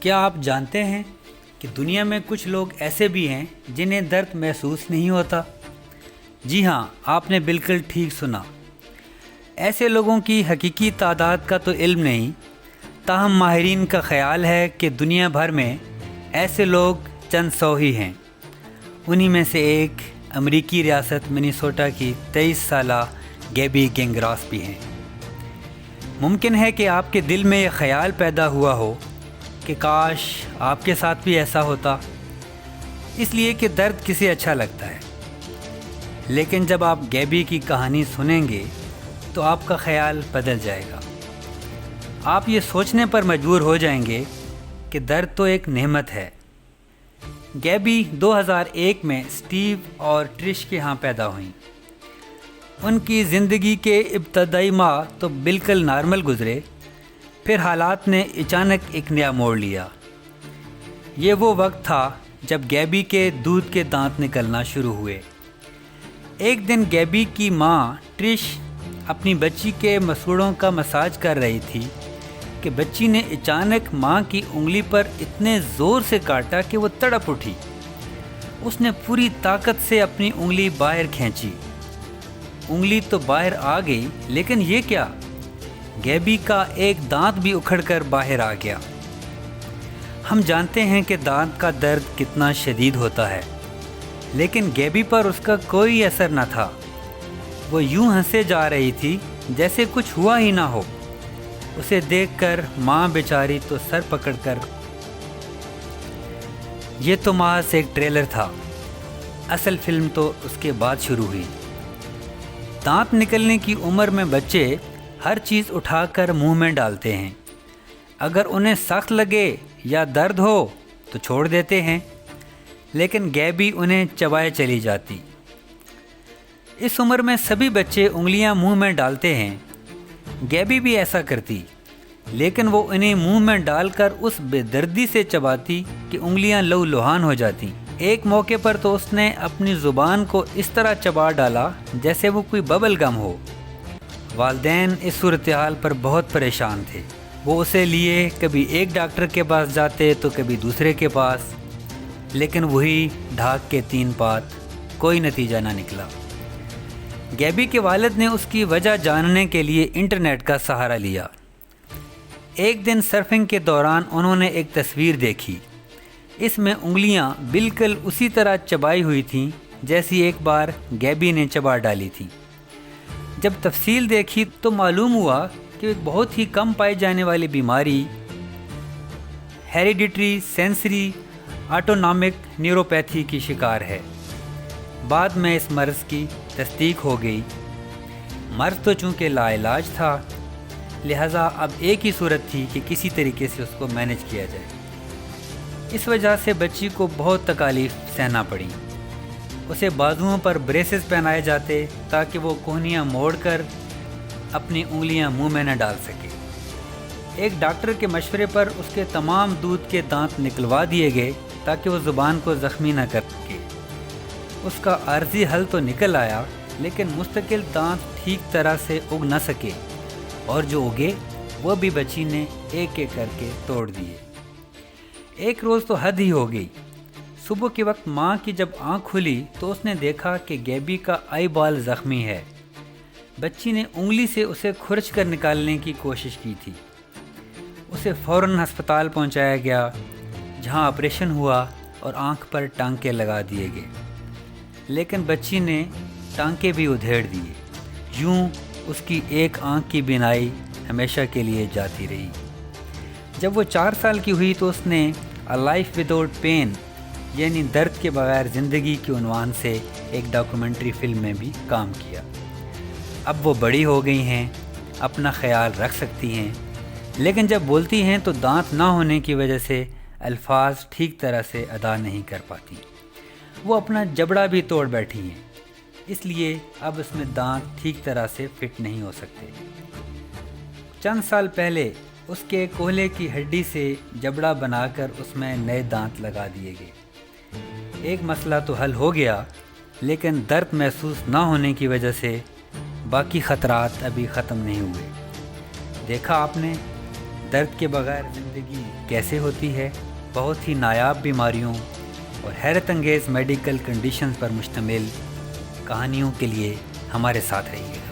کیا آپ جانتے ہیں کہ دنیا میں کچھ لوگ ایسے بھی ہیں جنہیں درد محسوس نہیں ہوتا؟ جی ہاں، آپ نے بالکل ٹھیک سنا۔ ایسے لوگوں کی حقیقی تعداد کا تو علم نہیں، تاہم ماہرین کا خیال ہے کہ دنیا بھر میں ایسے لوگ چند سو ہی ہیں۔ انہی میں سے ایک امریکی ریاست منیسوٹا کی 23 سالہ گیبی گینگراس بھی ہیں۔ ممکن ہے کہ آپ کے دل میں یہ خیال پیدا ہوا ہو کہ کاش آپ کے ساتھ بھی ایسا ہوتا، اس لیے کہ درد کسے اچھا لگتا ہے۔ لیکن جب آپ گیبی کی کہانی سنیں گے تو آپ کا خیال بدل جائے گا۔ آپ یہ سوچنے پر مجبور ہو جائیں گے کہ درد تو ایک نعمت ہے۔ گیبی 2001 میں سٹیو اور ٹرش کے ہاں پیدا ہوئیں۔ ان کی زندگی کے ابتدائی ماہ تو بالکل نارمل گزرے، پھر حالات نے اچانک ایک نیا موڑ لیا۔ یہ وہ وقت تھا جب گیبی کے دودھ کے دانت نکلنا شروع ہوئے۔ ایک دن گیبی کی ماں ٹرش اپنی بچی کے مسوڑوں کا مساج کر رہی تھی کہ بچی نے اچانک ماں کی انگلی پر اتنے زور سے کاٹا کہ وہ تڑپ اٹھی۔ اس نے پوری طاقت سے اپنی انگلی باہر کھینچی۔ انگلی تو باہر آ گئی، لیکن یہ کیا؟ گیبی کا ایک دانت بھی اکھڑ کر باہر آ گیا۔ ہم جانتے ہیں کہ دانت کا درد کتنا شدید ہوتا ہے، لیکن گیبی پر اس کا کوئی اثر نہ تھا۔ وہ یوں ہنسے جا رہی تھی جیسے کچھ ہوا ہی نہ ہو۔ اسے دیکھ کر ماں بیچاری تو سر پکڑ کر۔ یہ تو محض ایک ٹریلر تھا، اصل فلم تو اس کے بعد شروع ہوئی۔ دانت نکلنے کی عمر میں بچے ہر چیز اٹھا کر منہ میں ڈالتے ہیں۔ اگر انہیں سخت لگے یا درد ہو تو چھوڑ دیتے ہیں، لیکن گیبی انہیں چبائے چلی جاتی۔ اس عمر میں سبھی بچے انگلیاں منہ میں ڈالتے ہیں، گیبی بھی ایسا کرتی، لیکن وہ انہیں منہ میں ڈال کر اس بے دردی سے چباتی کہ انگلیاں لہو لہان ہو جاتی۔ ایک موقع پر تو اس نے اپنی زبان کو اس طرح چبا ڈالا جیسے وہ کوئی ببل گم ہو۔ والدین اس صورتحال پر بہت پریشان تھے۔ وہ اسے لیے کبھی ایک ڈاکٹر کے پاس جاتے تو کبھی دوسرے کے پاس، لیکن وہی ڈھاک کے 3 پات، کوئی نتیجہ نہ نکلا۔ گیبی کے والد نے اس کی وجہ جاننے کے لیے انٹرنیٹ کا سہارا لیا۔ ایک دن سرفنگ کے دوران انہوں نے ایک تصویر دیکھی۔ اس میں انگلیاں بالکل اسی طرح چبائی ہوئی تھیں جیسی ایک بار گیبی نے چبا ڈالی تھی۔ جب تفصیل دیکھی تو معلوم ہوا کہ ایک بہت ہی کم پائی جانے والی بیماری، ہیریڈیٹری سینسری آٹونامک نیوروپیتھی کی شکار ہے۔ بعد میں اس مرض کی تصدیق ہو گئی۔ مرض تو چونکہ لا علاج تھا، لہٰذا اب ایک ہی صورت تھی کہ کسی طریقے سے اس کو مینج کیا جائے۔ اس وجہ سے بچی کو بہت تکالیف سہنا پڑی۔ اسے بازوؤں پر بریسز پہنائے جاتے تاکہ وہ کوہنیاں موڑ کر اپنی انگلیاں منہ میں نہ ڈال سکے۔ ایک ڈاکٹر کے مشورے پر اس کے تمام دودھ کے دانت نکلوا دیے گئے تاکہ وہ زبان کو زخمی نہ کر سکے۔ اس کا عارضی حل تو نکل آیا، لیکن مستقل دانت ٹھیک طرح سے اگ نہ سکے، اور جو اگے وہ بھی بچی نے ایک ایک کر کے توڑ دیے۔ ایک روز تو حد ہی ہو گئی۔ صبح کے وقت ماں کی جب آنکھ کھلی تو اس نے دیکھا کہ گیبی کا آئی بال زخمی ہے۔ بچی نے انگلی سے اسے کھرچ کر نکالنے کی کوشش کی تھی۔ اسے فوراً ہسپتال پہنچایا گیا، جہاں آپریشن ہوا اور آنکھ پر ٹانکے لگا دیے گئے، لیکن بچی نے ٹانکے بھی ادھیڑ دیے۔ یوں اس کی ایک آنکھ کی بینائی ہمیشہ کے لیے جاتی رہی۔ جب وہ 4 سال کی ہوئی تو اس نے اے لائف وداؤٹ پین، یعنی درد کے بغیر زندگی کے عنوان سے ایک ڈاکومنٹری فلم میں بھی کام کیا۔ اب وہ بڑی ہو گئی ہیں، اپنا خیال رکھ سکتی ہیں، لیکن جب بولتی ہیں تو دانت نہ ہونے کی وجہ سے الفاظ ٹھیک طرح سے ادا نہیں کر پاتی۔ وہ اپنا جبڑا بھی توڑ بیٹھی ہیں، اس لیے اب اس میں دانت ٹھیک طرح سے فٹ نہیں ہو سکتے۔ چند سال پہلے اس کے کوہلے کی ہڈی سے جبڑا بنا کر اس میں نئے دانت لگا دیے گئے۔ ایک مسئلہ تو حل ہو گیا، لیکن درد محسوس نہ ہونے کی وجہ سے باقی خطرات ابھی ختم نہیں ہوئے۔ دیکھا آپ نے، درد کے بغیر زندگی کیسے ہوتی ہے، بہت ہی نایاب بیماریوں اور حیرت انگیز میڈیکل کنڈیشنز پر مشتمل کہانیوں کے لیے ہمارے ساتھ رہیے گا۔